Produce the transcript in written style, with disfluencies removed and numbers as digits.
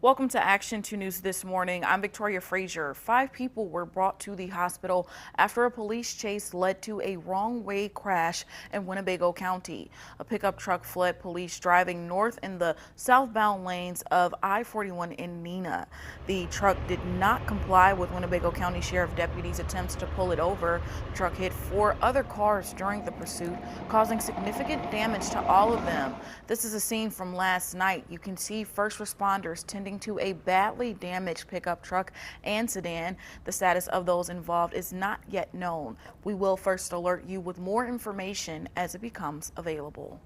Welcome to Action 2 News this morning. I'm Victoria Frazier. 5 people were brought to the hospital after a police chase led to a wrong-way crash in Winnebago County. A pickup truck fled police driving north in the southbound lanes of I-41 in Neenah. The truck did not comply with Winnebago County Sheriff deputies' attempts to pull it over. The truck hit 4 other cars during the pursuit, causing significant damage to all of them. This is a scene from last night. You can see first responders tending to a badly damaged pickup truck and sedan. The status of those involved is not yet known. We will first alert you with more information as it becomes available.